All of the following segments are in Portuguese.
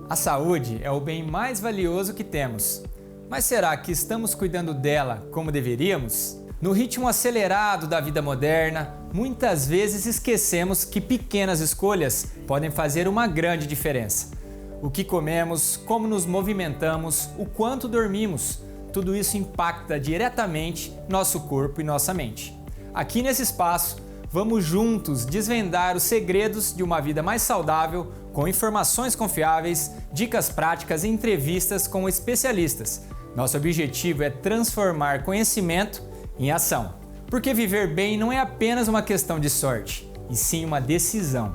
A saúde é o bem mais valioso que temos. Mas será que estamos cuidando dela como deveríamos? No ritmo acelerado da vida moderna, muitas vezes esquecemos que pequenas escolhas podem fazer uma grande diferença. O que comemos, como nos movimentamos, o quanto dormimos, tudo isso impacta diretamente nosso corpo e nossa mente. Aqui nesse espaço, vamos juntos desvendar os segredos de uma vida mais saudável, com informações confiáveis, dicas práticas e entrevistas com especialistas. Nosso objetivo é transformar conhecimento em ação. Porque viver bem não é apenas uma questão de sorte, e sim uma decisão.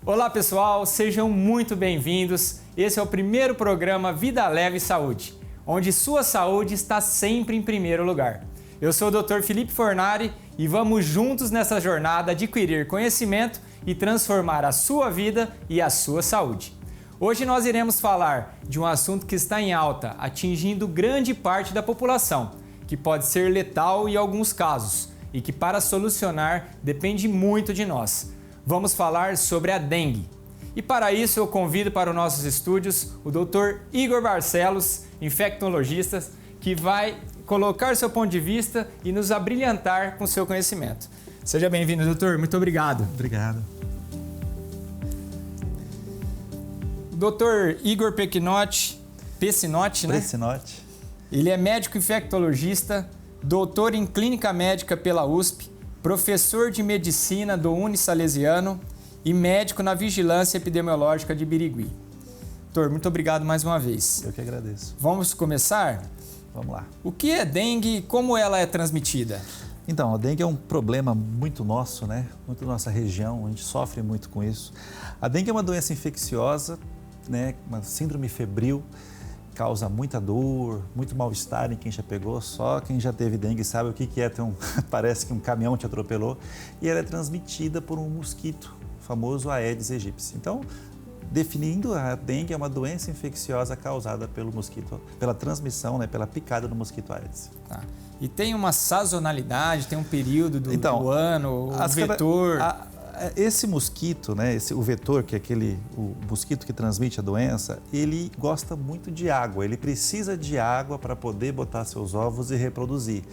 Olá pessoal, sejam muito bem-vindos. Esse é o primeiro programa Vida Leve Saúde, onde sua saúde está sempre em primeiro lugar. Eu sou o Dr. Felipe Fornari e vamos juntos nessa jornada adquirir conhecimento e transformar a sua vida e a sua saúde. Hoje nós iremos falar de um assunto que está em alta, atingindo grande parte da população, que pode ser letal em alguns casos e que para solucionar depende muito de nós. Vamos falar sobre a dengue. E para isso eu convido para os nossos estúdios o Dr. Igor Barcelos, infectologista, que vai colocar seu ponto de vista e nos abrilhantar com seu conhecimento. Seja bem-vindo, doutor. Muito obrigado. Obrigado. Dr. Igor Pecinotti, né? Pecinotti. Ele é médico infectologista, doutor em clínica médica pela USP, professor de medicina do Unisalesiano e médico na vigilância epidemiológica de Birigui. Doutor, muito obrigado mais uma vez. Eu que agradeço. Vamos começar? Vamos lá. O que é dengue e como ela é transmitida? Então, a dengue é um problema muito nosso, né? Muito nossa região, a gente sofre muito com isso. A dengue é uma doença infecciosa, né? Uma síndrome febril, causa muita dor, muito mal-estar em quem já pegou. Só quem já teve dengue sabe o que é ter parece que um caminhão te atropelou. E ela é transmitida por um mosquito, o famoso Aedes aegypti. Então, definindo, a dengue é uma doença infecciosa causada pelo mosquito, pela transmissão, né, pela picada do mosquito Aedes. Tá. E tem uma sazonalidade, tem um período do ano, o vetor? Esse mosquito, né, o vetor, que é o mosquito que transmite a doença, ele gosta muito de água, ele precisa de água para poder botar seus ovos e reproduzir.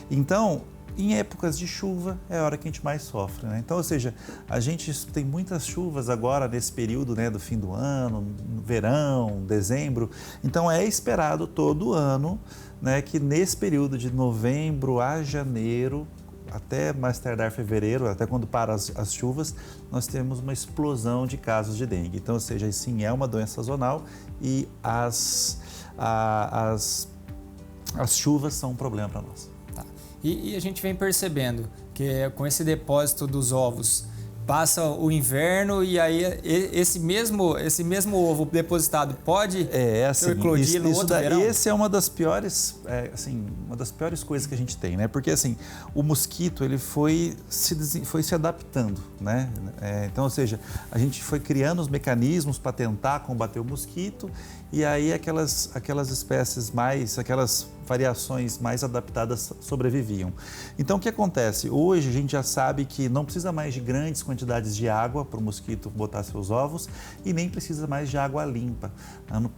Então, em épocas de chuva é a hora que a gente mais sofre, né? Então, ou seja, a gente tem muitas chuvas agora nesse período, né, do fim do ano, verão, dezembro. Então, é esperado todo ano, né, que nesse período de novembro a janeiro, até mais tardar fevereiro, até quando param as chuvas, nós temos uma explosão de casos de dengue. Então, ou seja, sim, é uma doença sazonal e as chuvas são um problema para nós. E a gente vem percebendo que com esse depósito dos ovos, passa o inverno e aí esse mesmo ovo depositado pode eclodir no outro verão? Esse é uma das piores, coisas que a gente tem, né? Porque assim, o mosquito ele foi se adaptando, né? Então, ou seja, a gente foi criando os mecanismos para tentar combater o mosquito e aí aquelas espécies aquelas variações mais adaptadas sobreviviam. Então, o que acontece? Hoje a gente já sabe que não precisa mais de grandes quantidades de água para o mosquito botar seus ovos e nem precisa mais de água limpa. No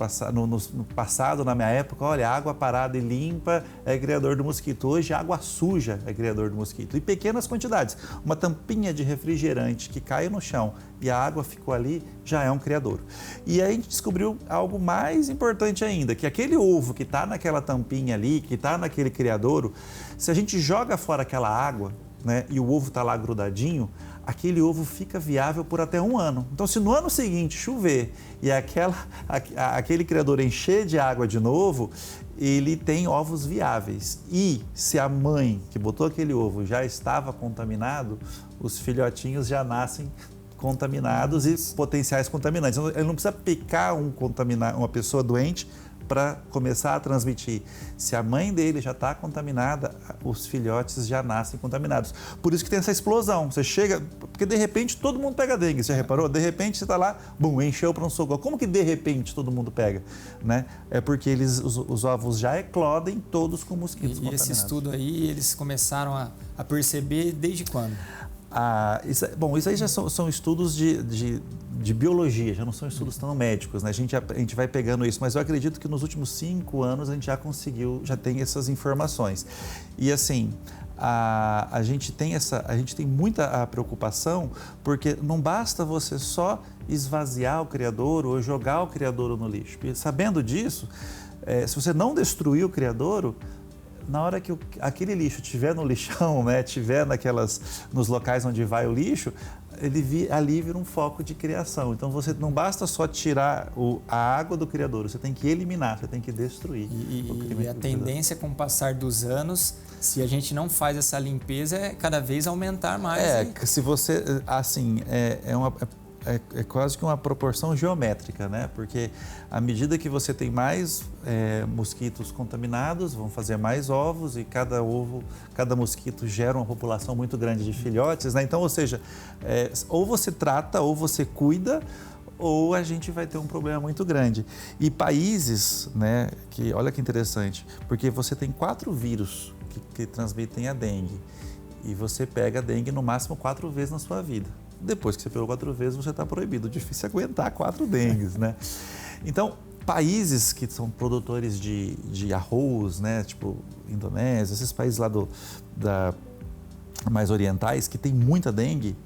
passado, na minha época, olha, água parada e limpa é criador do mosquito. Hoje, água suja é criador do mosquito. E pequenas quantidades. Uma tampinha de refrigerante que caiu no chão e a água ficou ali, já é um criador. E aí a gente descobriu algo mais importante ainda, que aquele ovo que está naquela tampinha ali, que está naquele criadouro, se a gente joga fora aquela água, né, e o ovo está lá grudadinho, aquele ovo fica viável por até 1 ano. Então, se no ano seguinte chover e aquele criador encher de água de novo, ele tem ovos viáveis. E se a mãe que botou aquele ovo já estava contaminado, os filhotinhos já nascem contaminados e potenciais contaminantes. Ele não precisa picar uma pessoa doente para começar a transmitir. Se a mãe dele já está contaminada, os filhotes já nascem contaminados. Por isso que tem essa explosão. Você chega, porque de repente todo mundo pega dengue, você já reparou? De repente você está lá, bum, encheu para um socorro. Como que de repente todo mundo pega? Né? É porque os ovos já eclodem todos com mosquitos contaminados. E esse estudo aí, eles começaram a perceber desde quando? Isso aí já são estudos de biologia, já não são estudos tão médicos, né? A gente vai pegando isso, mas eu acredito que nos últimos 5 anos a gente já tem essas informações. E assim, a gente tem muita preocupação, porque não basta você só esvaziar o criadouro ou jogar o criadouro no lixo. E sabendo disso, se você não destruir o criadouro, na hora que aquele lixo estiver no lixão, né, estiver nos locais onde vai o lixo, ali vira um foco de criação. Então você não basta só tirar a água do criadouro, você tem que eliminar, você tem que destruir. E a tendência com o passar dos anos, se a gente não faz essa limpeza, é cada vez aumentar mais. Se você, assim, é quase que uma proporção geométrica, né? Porque à medida que você tem mais mosquitos contaminados, vão fazer mais ovos e cada mosquito gera uma população muito grande de filhotes, né? Então, ou seja, ou você trata ou você cuida, ou a gente vai ter um problema muito grande. E países, né, que olha que interessante, porque você tem 4 vírus que transmitem a dengue e você pega a dengue no máximo 4 vezes na sua vida. Depois que você pegou 4 vezes, você está proibido. Difícil aguentar 4 dengues, né? Então, países que são produtores de arroz, né? Tipo Indonésia, esses países lá mais orientais, que tem muita dengue,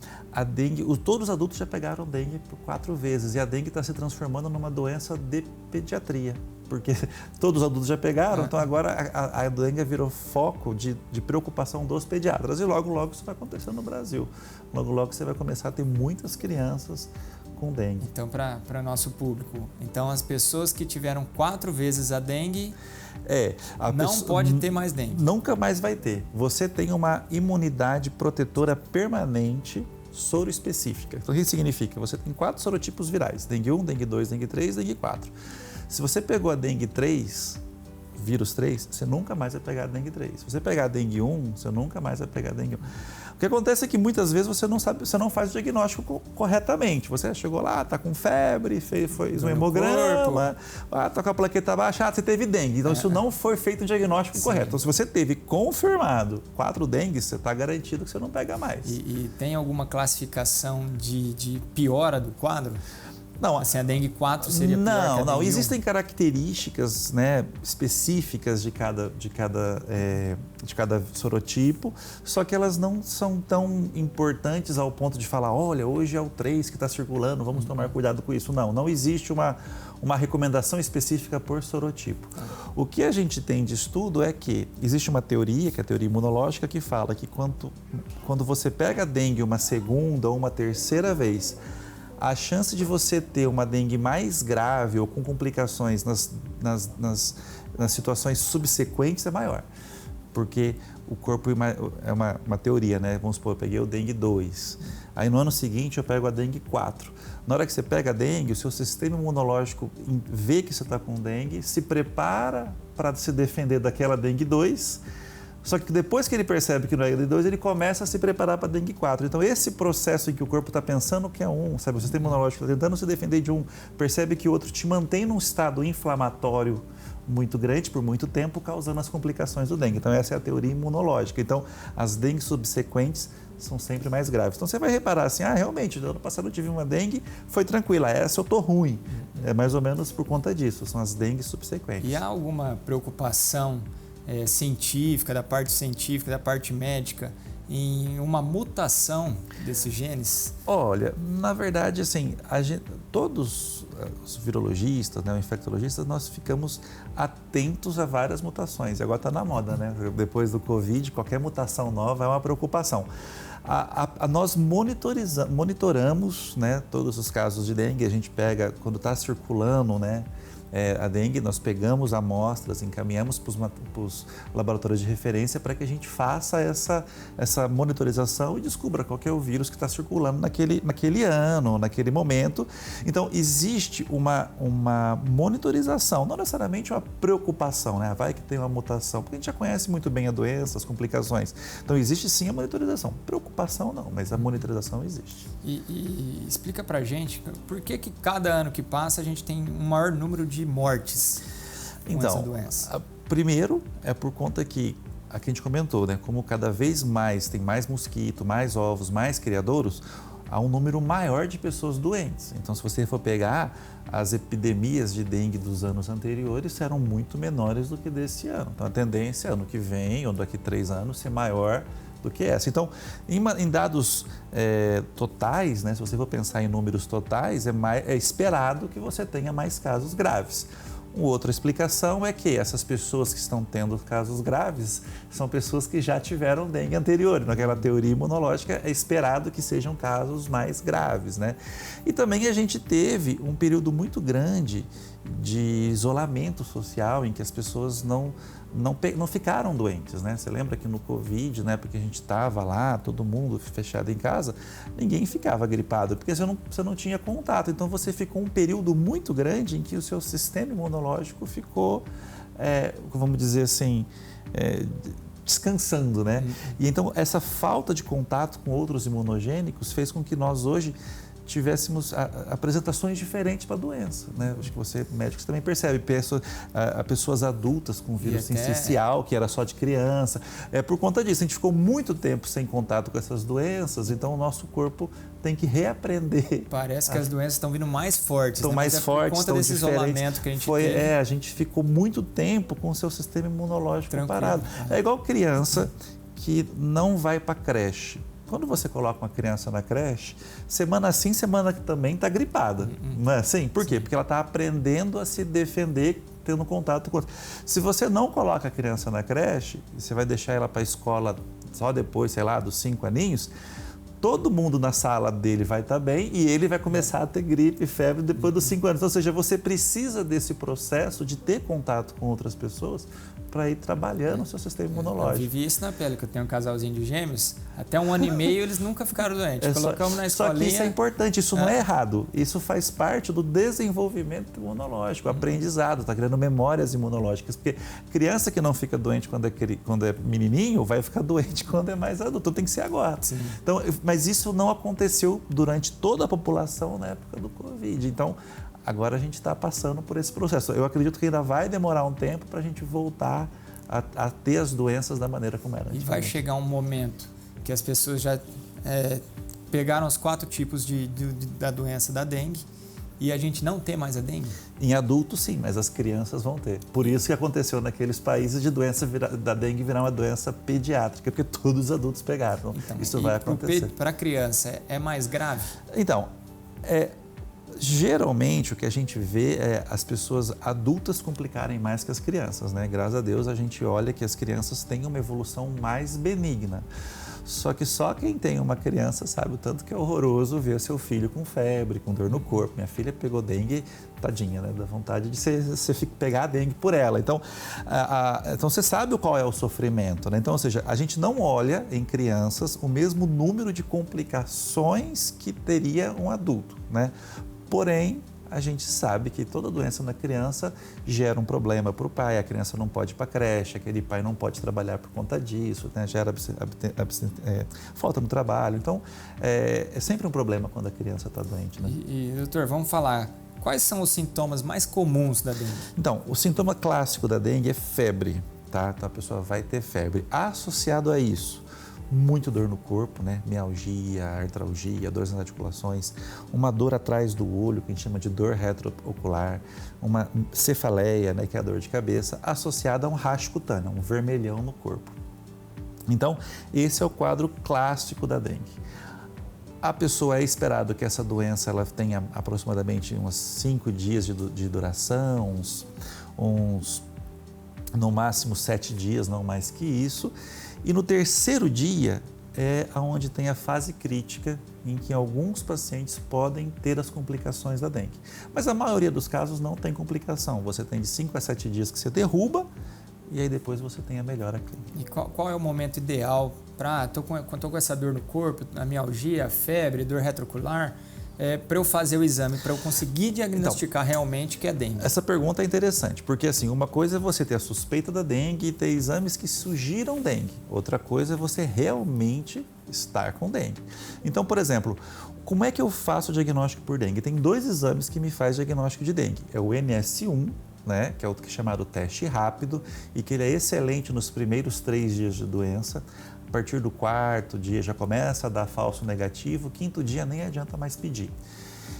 todos os adultos já pegaram dengue por 4 vezes. E a dengue está se transformando numa doença de pediatria. Porque todos os adultos já pegaram, então agora a dengue virou foco de preocupação dos pediatras. E logo, logo isso vai acontecer no Brasil. Logo, logo você vai começar a ter muitas crianças com dengue. Então, para nosso público, então as pessoas que tiveram 4 vezes a dengue, pode ter mais dengue. Nunca mais vai ter. Você tem uma imunidade protetora permanente, soro específica. Então, o que significa? Você tem 4 sorotipos virais, dengue 1, dengue 2, dengue 3, dengue 4. Se você pegou a dengue 3, vírus 3, você nunca mais vai pegar a dengue 3. Se você pegar a dengue 1, você nunca mais vai pegar a dengue 1. O que acontece é que muitas vezes você não faz o diagnóstico corretamente. Você chegou lá, está com febre, fez um hemograma, está com a plaqueta baixa, você teve dengue. Então, isso não foi feito o diagnóstico correto. Então, se você teve confirmado 4 dengues, você está garantido que você não pega mais. E tem alguma classificação de piora do quadro? Não, assim, a dengue 4 seria pior que a dengue 1? Existem características, né, específicas de cada sorotipo, só que elas não são tão importantes ao ponto de falar, olha, hoje é o 3 que está circulando, vamos tomar cuidado com isso. Não existe uma recomendação específica por sorotipo. O que a gente tem de estudo é que existe uma teoria, que é a teoria imunológica, que fala que quando você pega a dengue uma segunda ou uma terceira vez, a chance de você ter uma dengue mais grave ou com complicações nas situações subsequentes é maior. Porque o corpo é uma teoria, né? Vamos supor, eu peguei o dengue 2. Aí no ano seguinte eu pego a dengue 4. Na hora que você pega a dengue, o seu sistema imunológico vê que você está com dengue, se prepara para se defender daquela dengue 2. Só que depois que ele percebe que não é dengue 2, ele começa a se preparar para a dengue 4. Então, esse processo em que o corpo está pensando que é um, sabe, o sistema imunológico está tentando se defender de um, percebe que o outro te mantém num estado inflamatório muito grande por muito tempo, causando as complicações do dengue. Então, essa é a teoria imunológica. Então, as dengues subsequentes são sempre mais graves. Então, você vai reparar assim, realmente, no ano passado eu tive uma dengue, foi tranquila, essa eu estou ruim. É mais ou menos por conta disso, são as dengues subsequentes. E há alguma preocupação científica, da parte médica, em uma mutação desses genes? Olha, na verdade, assim, todos os virologistas, né, os infectologistas, nós ficamos atentos a várias mutações. E agora está na moda, né? Depois do Covid, qualquer mutação nova é uma preocupação. Nós monitoramos, né, todos os casos de dengue, a gente pega quando está circulando, né, a dengue, nós pegamos amostras, encaminhamos para os laboratórios de referência para que a gente faça essa monitorização e descubra qual que é o vírus que está circulando naquele ano, naquele momento. Então, existe uma monitorização, não necessariamente uma preocupação, né? Vai que tem uma mutação, porque a gente já conhece muito bem a doença, as complicações. Então, existe sim a monitorização. Preocupação não, mas a monitorização existe. E explica pra gente por que cada ano que passa a gente tem um maior número de mortes com essa doença. Primeiro é por conta que, aqui a gente comentou, né? Como cada vez mais tem mais mosquito, mais ovos, mais criadouros, há um número maior de pessoas doentes. Então, se você for pegar as epidemias de dengue dos anos anteriores, eram muito menores do que desse ano. Então, a tendência, ano que vem ou daqui 3 anos, ser maior do que essa. Então, em dados totais, né, se você for pensar em números totais, é esperado que você tenha mais casos graves. Uma outra explicação é que essas pessoas que estão tendo casos graves são pessoas que já tiveram dengue anterior. Naquela teoria imunológica é esperado que sejam casos mais graves, né? E também a gente teve um período muito grande de isolamento social em que as pessoas não ficaram doentes, né? Você lembra que no Covid, né, porque a gente estava lá, todo mundo fechado em casa, ninguém ficava gripado, porque você não tinha contato. Então, você ficou um período muito grande em que o seu sistema imunológico ficou, vamos dizer assim, descansando, né? E então, essa falta de contato com outros imunogênicos fez com que nós hoje tivéssemos apresentações diferentes para a doença, né? Acho que você, médicos, também percebe pessoas adultas com vírus sincicial, que era só de criança. Por conta disso, a gente ficou muito tempo sem contato com essas doenças, então o nosso corpo tem que reaprender. Parece que as doenças estão vindo mais fortes. Estão mais fortes, por conta desse isolamento que a gente teve. A gente ficou muito tempo com o seu sistema imunológico parado. É igual criança que não vai para a creche. Quando você coloca uma criança na creche, semana sim, semana também está gripada. Não é assim? Por quê? Porque ela está aprendendo a se defender tendo contato com outro. Se você não coloca a criança na creche, você vai deixar ela para a escola só depois, sei lá, dos 5 aninhos, todo mundo na sala dele vai estar bem e ele vai começar a ter gripe, febre depois dos 5 anos. Ou seja, você precisa desse processo de ter contato com outras pessoas para ir trabalhando o seu sistema imunológico. Eu vivi isso na pele, que eu tenho um casalzinho de gêmeos, até 1 ano e meio eles nunca ficaram doentes. Colocamos na escolinha... Só que isso é importante, isso não é errado. Isso faz parte do desenvolvimento imunológico, aprendizado, está criando memórias imunológicas. Porque criança que não fica doente quando é menininho, vai ficar doente quando é mais adulto. Então tem que ser agora. Então, mas isso não aconteceu durante toda a população na época do Covid. Então, agora a gente está passando por esse processo. Eu acredito que ainda vai demorar um tempo para a gente voltar a ter as doenças da maneira como era. E vai chegar um momento que as pessoas já pegaram os 4 tipos da doença da dengue e a gente não ter mais a dengue? Em adultos, sim, mas as crianças vão ter. Por isso que aconteceu naqueles países de da dengue virar uma doença pediátrica, porque todos os adultos pegaram. Então, isso vai acontecer. Para a criança, é mais grave? Então, geralmente o que a gente vê é as pessoas adultas complicarem mais que as crianças, né? Graças a Deus a gente olha que as crianças têm uma evolução mais benigna. Só que só quem tem uma criança sabe o tanto que é horroroso ver seu filho com febre, com dor no corpo. Minha filha pegou dengue, tadinha, né? Dá vontade de você pegar a dengue por ela. Então, então você sabe qual é o sofrimento, né? Então, ou seja, a gente não olha em crianças o mesmo número de complicações que teria um adulto, né? Porém, a gente sabe que toda doença na criança gera um problema para o pai, a criança não pode ir para a creche, aquele pai não pode trabalhar por conta disso, né? Gera falta no trabalho. Então, é sempre um problema quando a criança está doente, né? Doutor, vamos falar, quais são os sintomas mais comuns da dengue? Então, o sintoma clássico da dengue é febre, tá? Então, a pessoa vai ter febre. Associado a isso, muito dor no corpo, né? Mialgia, artralgia, dores nas articulações, uma dor atrás do olho, que a gente chama de dor retroocular, uma cefaleia, né? Que é a dor de cabeça, associada a um racho cutâneo, um vermelhão no corpo. Então, esse é o quadro clássico da dengue. A pessoa é esperado que essa doença ela tenha aproximadamente uns 5 dias de duração, no máximo 7 dias, não mais que isso. E no terceiro dia, é onde tem a fase crítica em que alguns pacientes podem ter as complicações da dengue. Mas a maioria dos casos não tem complicação. Você tem de 5 a 7 dias que você derruba e aí depois você tem a melhora clínica. E qual é o momento ideal para... Tô com essa dor no corpo, a mialgia, febre, dor retroocular, para eu fazer o exame, para eu conseguir diagnosticar realmente que é dengue? Essa pergunta é interessante, porque assim, uma coisa é você ter a suspeita da dengue e ter exames que sugiram dengue. Outra coisa é você realmente estar com dengue. Então, por exemplo, como é que eu faço o diagnóstico por dengue? Tem 2 exames que me faz diagnóstico de dengue. É o NS1, né, que é o chamado teste rápido e que ele é excelente nos primeiros 3 dias de doença. A partir do 4º dia já começa a dar falso negativo, 5º dia nem adianta mais pedir.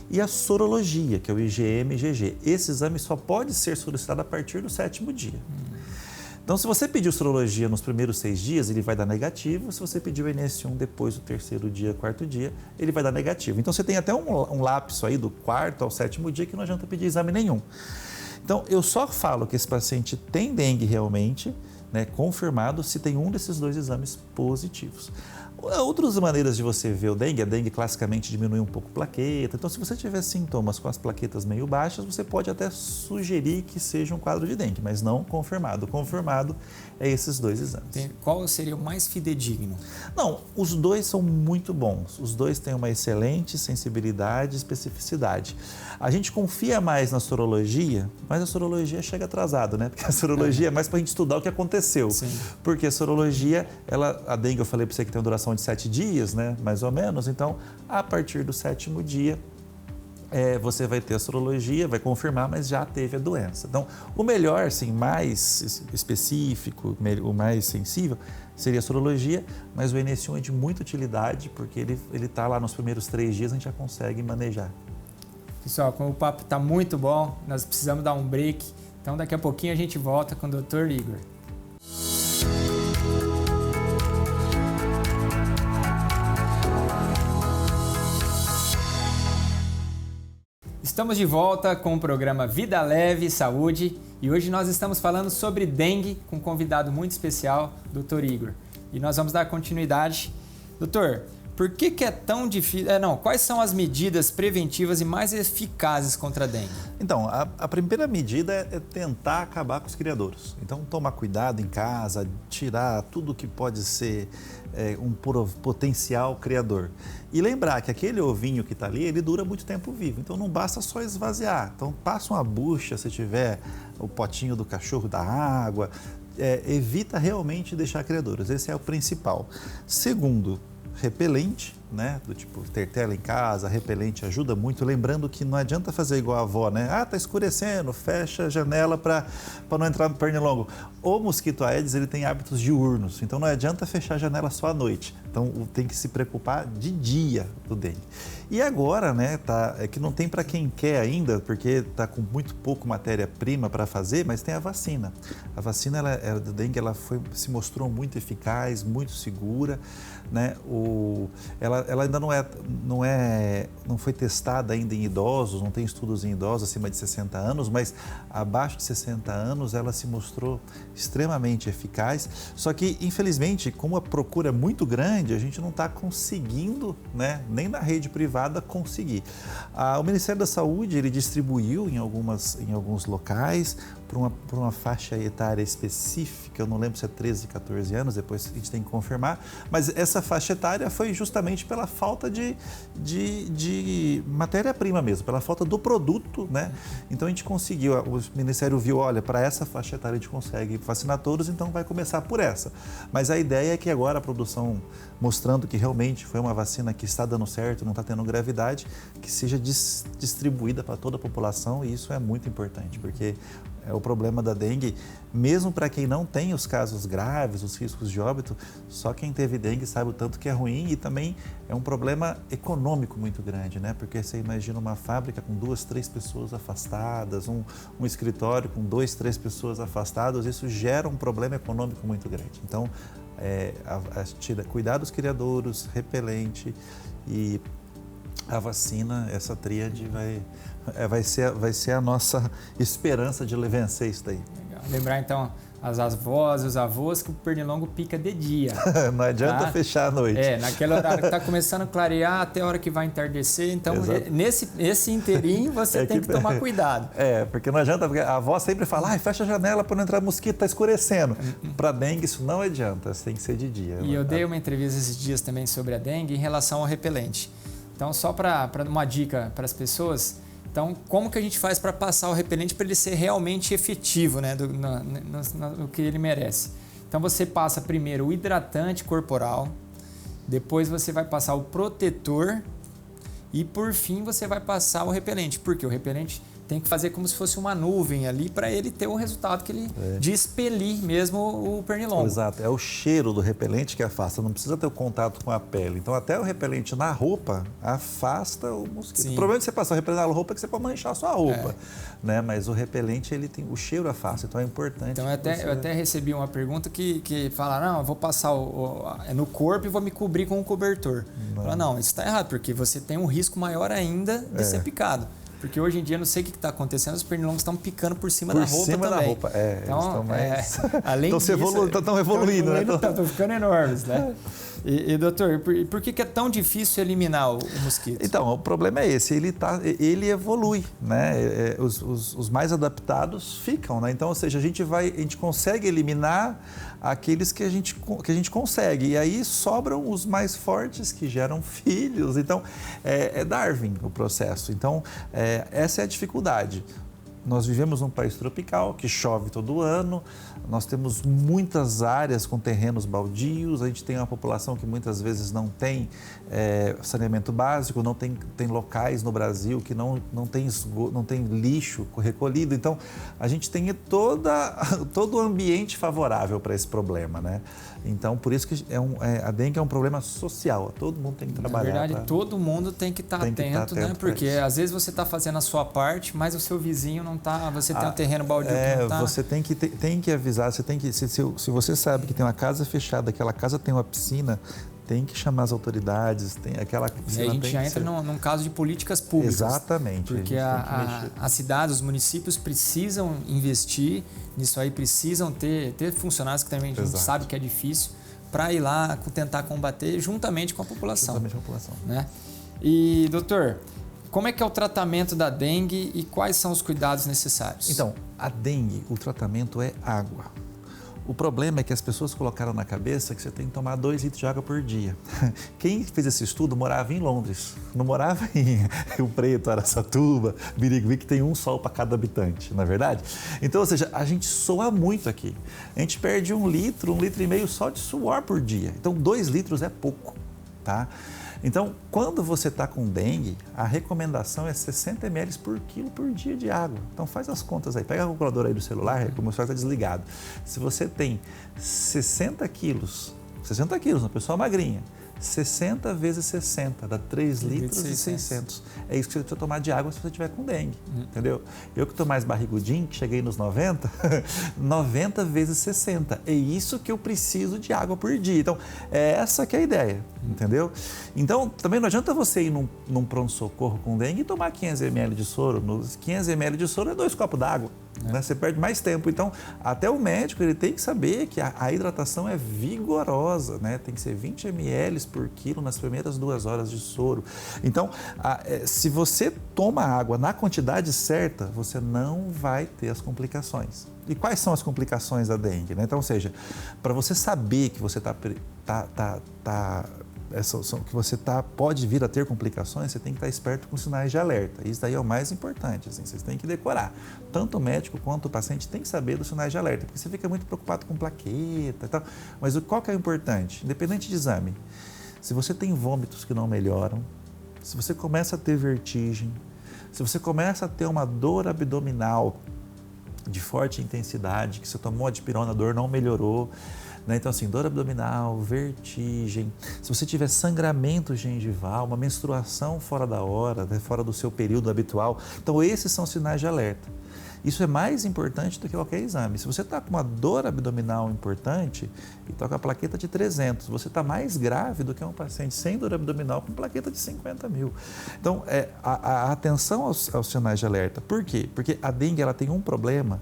E a sorologia, que é o IgM-IgG. Esse exame só pode ser solicitado a partir do 7º dia. Então, se você pediu sorologia nos primeiros 6 dias, ele vai dar negativo. Se você pediu NS1 depois do 3º dia, 4º dia, ele vai dar negativo. Então, você tem até um lapso aí do 4º ao 7º dia que não adianta pedir exame nenhum. Então, eu só falo que esse paciente tem dengue realmente, né, confirmado, se tem um desses 2 exames positivos. Outras maneiras de você ver o dengue, a dengue classicamente diminui um pouco a plaqueta, então se você tiver sintomas com as plaquetas meio baixas, você pode até sugerir que seja um quadro de dengue, mas não confirmado. Confirmado é esses 2 exames. Qual seria o mais fidedigno? Não, os 2 são muito bons, os 2 têm uma excelente sensibilidade e especificidade. A gente confia mais na sorologia, mas a sorologia chega atrasado, né? Porque a sorologia é mais para a gente estudar o que aconteceu. Sim. Porque a sorologia, a dengue eu falei para você que tem uma duração de 7 dias, né? Mais ou menos. Então, a partir do 7º dia, você vai ter a sorologia, vai confirmar, mas já teve a doença. Então, o melhor, assim, mais específico, o mais sensível, seria a sorologia, mas o NS1 é de muita utilidade, porque ele está lá nos primeiros 3 dias, a gente já consegue manejar. Pessoal, como o papo está muito bom, nós precisamos dar um break. Então, daqui a pouquinho a gente volta com o Dr. Igor. Estamos de volta com o programa Vida Leve Saúde e hoje nós estamos falando sobre dengue com um convidado muito especial, Dr. Igor. E nós vamos dar continuidade. Doutor, por que é tão difícil... quais são as medidas preventivas e mais eficazes contra a dengue? Então, a primeira medida é tentar acabar com os criadouros. Então, tomar cuidado em casa, tirar tudo que pode ser um potencial criador. E lembrar que aquele ovinho que está ali, ele dura muito tempo vivo. Então, não basta só esvaziar. Então, passa uma bucha, se tiver o potinho do cachorro da água. Evita realmente deixar criadouros. Esse é o principal. Segundo, repelente, né? Do tipo ter tela em casa, repelente ajuda muito. Lembrando que não adianta fazer igual a avó, né? Tá escurecendo, fecha a janela para não entrar no pernilongo. O mosquito Aedes, ele tem hábitos diurnos, então não adianta fechar a janela só à noite. Então tem que se preocupar de dia do dengue. E agora, né, é que não tem para quem quer ainda, porque está com muito pouco matéria-prima para fazer, mas tem a vacina. A vacina do dengue se mostrou muito eficaz, muito segura, né? Ela ainda não foi testada ainda em idosos, não tem estudos em idosos acima de 60 anos, mas abaixo de 60 anos ela se mostrou extremamente eficaz. Só que, infelizmente, como a procura é muito grande, a gente não está conseguindo, né, nem na rede privada conseguir. O Ministério da Saúde, ele distribuiu em alguns locais para uma faixa etária específica, eu não lembro se é 13, 14 anos, depois a gente tem que confirmar, mas essa faixa etária foi justamente pela falta de matéria-prima mesmo, pela falta do produto, né? Então a gente conseguiu, o Ministério viu, olha, para essa faixa etária a gente consegue vacinar todos, então vai começar por essa. Mas a ideia é que agora a produção, mostrando que realmente foi uma vacina que está dando certo, não está tendo gravidade, que seja distribuída para toda a população, e isso é muito importante, porque o problema da dengue, mesmo para quem não tem os casos graves, os riscos de óbito, só quem teve dengue sabe o tanto que é ruim, e também é um problema econômico muito grande, né? Porque você imagina uma fábrica com 2, 3 pessoas afastadas, um escritório com 2, 3 pessoas afastadas, isso gera um problema econômico muito grande. Então, cuidar dos criadouros, repelente e a vacina, essa tríade vai ser a nossa esperança de vencer isso daí. Legal. Lembrar então as avós, os avós, que o pernilongo pica de dia. Não adianta fechar à noite. Naquele horário que está começando a clarear até a hora que vai entardecer. Então, nesse inteirinho, você tem que tomar cuidado. Porque não adianta, porque a avó sempre fala, fecha a janela para não entrar mosquito, está escurecendo. Para dengue isso não adianta, tem que ser de dia. E eu dei uma entrevista esses dias também sobre a dengue em relação ao repelente. Então, só para uma dica para as pessoas, então, como que a gente faz para passar o repelente para ele ser realmente efetivo, né, no que ele merece? Então, você passa primeiro o hidratante corporal, depois você vai passar o protetor e, por fim, você vai passar o repelente. Porque o repelente tem que fazer como se fosse uma nuvem ali para ele ter o resultado que ele de expelir mesmo o pernilongo. Exato, é o cheiro do repelente que afasta, não precisa ter o contato com a pele. Então até o repelente na roupa afasta o mosquito. Sim. O problema de você passar o repelente na roupa é que você pode manchar a sua roupa, né? Mas o repelente, ele tem o cheiro afasta, então é importante. Então eu até recebi uma pergunta que fala, não, eu vou passar no corpo e vou me cobrir com um cobertor. Não, isso está errado, porque você tem um risco maior ainda de ser picado. Porque hoje em dia, não sei o que está acontecendo, os pernilongos estão picando por cima da roupa também. Por cima da roupa, então, eles estão mais... além disso... Estão evoluindo, né? Estão ficando enormes, né? E doutor, por que é tão difícil eliminar o mosquito? Então, o problema é esse, ele evolui, né? Os mais adaptados ficam, né? Então, ou seja, a gente consegue eliminar aqueles que a gente consegue. E aí sobram os mais fortes que geram filhos. Então, é Darwin o processo. Então, essa é a dificuldade. Nós vivemos num país tropical que chove todo ano, nós temos muitas áreas com terrenos baldios, a gente tem uma população que muitas vezes não tem saneamento básico, não tem locais no Brasil que não tem lixo recolhido, então a gente tem todo o ambiente favorável para esse problema, né? Então, por isso que a dengue é um problema social, todo mundo tem que trabalhar. Na verdade, todo mundo tem que estar atento, né? Porque às vezes você está fazendo a sua parte, mas o seu vizinho não está, você tem um terreno baldio que não está. Você tem que avisar, se você sabe que tem uma casa fechada, aquela casa tem uma piscina, tem que chamar as autoridades, tem aquela piscina. E a gente já entra num caso de políticas públicas. Exatamente. Porque a cidade, os municípios precisam investir nisso aí, precisam ter funcionários que também a gente sabe que é difícil, para ir lá tentar combater juntamente com a população. Juntamente com a população. Né? E, doutor, como é que é o tratamento da dengue e quais são os cuidados necessários? Então, a dengue, o tratamento é água. O problema é que as pessoas colocaram na cabeça que você tem que tomar 2 litros de água por dia. Quem fez esse estudo morava em Londres, não morava em Rio Preto, Araçatuba, Birigui, que tem um sol para cada habitante, não é verdade? Então, ou seja, a gente soa muito aqui. A gente perde 1 litro, 1,5 litro só de suor por dia. Então, 2 litros é pouco, tá? Então, quando você está com dengue, a recomendação é 60 ml por quilo por dia de água. Então, faz as contas aí. Pega a calculadora aí do celular, como o celular está desligado. Se você tem 60 quilos, uma pessoa magrinha, 60 vezes 60, dá 3 litros e 600. É isso que você precisa tomar de água se você estiver com dengue, entendeu? Eu que estou mais barrigudinho, que cheguei nos 90, 90 vezes 60. É isso que eu preciso de água por dia. Então, é essa que é a ideia, entendeu? Então, também não adianta você ir num pronto-socorro com dengue e tomar 500 ml de soro. 500 ml de soro é 2 copos d'água. Né? Você perde mais tempo. Então, até o médico ele tem que saber que a hidratação é vigorosa, né? Tem que ser 20 ml por quilo nas primeiras 2 horas de soro. Então, se você toma água na quantidade certa, você não vai ter as complicações. E quais são as complicações da dengue? Né? Então, ou seja, para você saber que você pode vir a ter complicações, você tem que estar esperto com sinais de alerta. Isso daí é o mais importante, assim, vocês têm que decorar. Tanto o médico quanto o paciente tem que saber dos sinais de alerta, porque você fica muito preocupado com plaqueta e tal. Mas qual que é o importante? Independente de exame, se você tem vômitos que não melhoram, se você começa a ter vertigem, se você começa a ter uma dor abdominal de forte intensidade, que você tomou a dipirona, a dor não melhorou, né? Então, assim, dor abdominal, vertigem, se você tiver sangramento gengival, uma menstruação fora da hora, né? Fora do seu período habitual, então esses são sinais de alerta. Isso é mais importante do que qualquer exame. Se você está com uma dor abdominal importante e está com a plaqueta de 300, você está mais grave do que um paciente sem dor abdominal com plaqueta de 50 mil. Então, a atenção aos sinais de alerta. Por quê? Porque a dengue ela tem um problema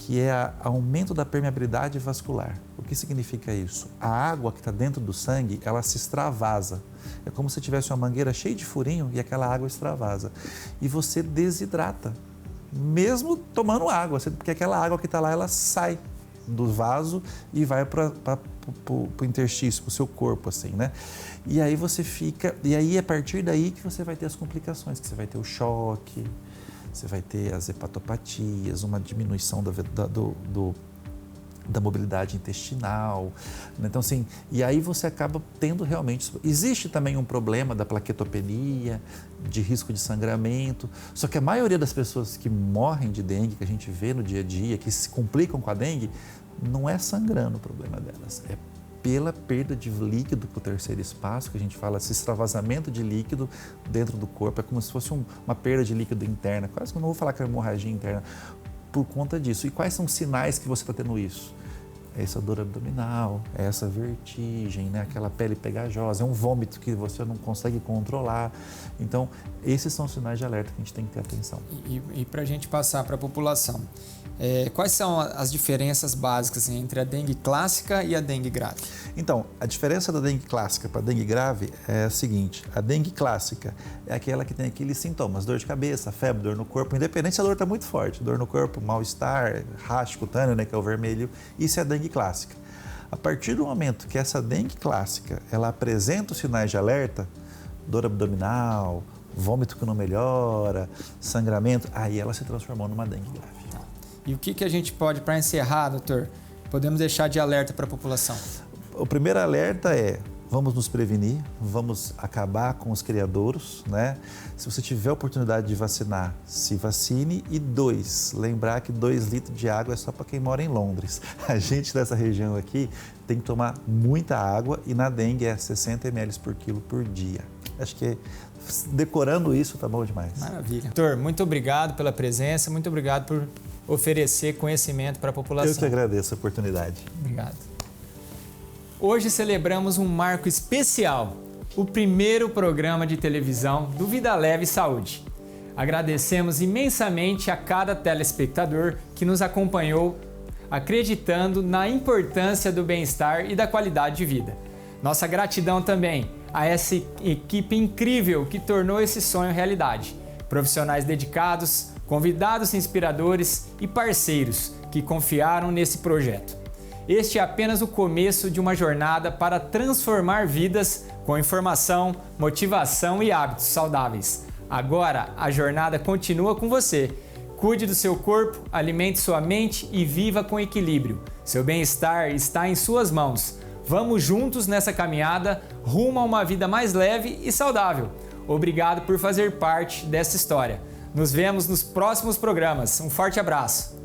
que é aumento da permeabilidade vascular. O que significa isso? A água que está dentro do sangue, ela se extravasa. É como se tivesse uma mangueira cheia de furinho e aquela água extravasa. E você desidrata, mesmo tomando água, porque aquela água que está lá, ela sai do vaso e vai para o interstício, para o seu corpo, assim, né? E aí você fica... E aí, a partir daí que você vai ter as complicações, que você vai ter o choque, você vai ter as hepatopatias, uma diminuição da mobilidade intestinal. Então, assim, e aí você acaba tendo realmente... Existe também um problema da plaquetopenia, de risco de sangramento, só que a maioria das pessoas que morrem de dengue, que a gente vê no dia a dia, que se complicam com a dengue, não é sangrando o problema delas, é pela perda de líquido para o terceiro espaço, que a gente fala, esse extravasamento de líquido dentro do corpo, é como se fosse uma perda de líquido interna, quase que eu não vou falar que é hemorragia interna, por conta disso. E quais são os sinais que você está tendo isso? É essa dor abdominal, é essa vertigem, né? Aquela pele pegajosa, é um vômito que você não consegue controlar. Então, esses são os sinais de alerta que a gente tem que ter atenção. E para a gente passar para a população, quais são as diferenças básicas entre a dengue clássica e a dengue grave? Então, a diferença da dengue clássica para a dengue grave é a seguinte: a dengue clássica é aquela que tem aqueles sintomas, dor de cabeça, febre, dor no corpo, independente se a dor está muito forte, dor no corpo, mal-estar, racho cutâneo, né, que é o vermelho, isso é a dengue clássica. A partir do momento que essa dengue clássica, ela apresenta os sinais de alerta, dor abdominal, vômito que não melhora, sangramento, aí ela se transformou numa dengue grave. E o que a gente pode, para encerrar, doutor, podemos deixar de alerta para a população? O primeiro alerta é: vamos nos prevenir, vamos acabar com os criadouros, né? Se você tiver a oportunidade de vacinar, se vacine. E 2, lembrar que 2 litros de água é só para quem mora em Londres. A gente dessa região aqui tem que tomar muita água e na dengue é 60 ml por quilo por dia. Acho que decorando isso tá bom demais. Maravilha. Doutor, muito obrigado pela presença, muito obrigado por oferecer conhecimento para a população. Eu que agradeço a oportunidade. Obrigado. Hoje celebramos um marco especial, o primeiro programa de televisão do Vida Leve Saúde. Agradecemos imensamente a cada telespectador que nos acompanhou, acreditando na importância do bem-estar e da qualidade de vida. Nossa gratidão também a essa equipe incrível que tornou esse sonho realidade. Profissionais dedicados, convidados inspiradores e parceiros que confiaram nesse projeto. Este é apenas o começo de uma jornada para transformar vidas com informação, motivação e hábitos saudáveis. Agora, a jornada continua com você. Cuide do seu corpo, alimente sua mente e viva com equilíbrio. Seu bem-estar está em suas mãos. Vamos juntos nessa caminhada rumo a uma vida mais leve e saudável. Obrigado por fazer parte dessa história. Nos vemos nos próximos programas. Um forte abraço!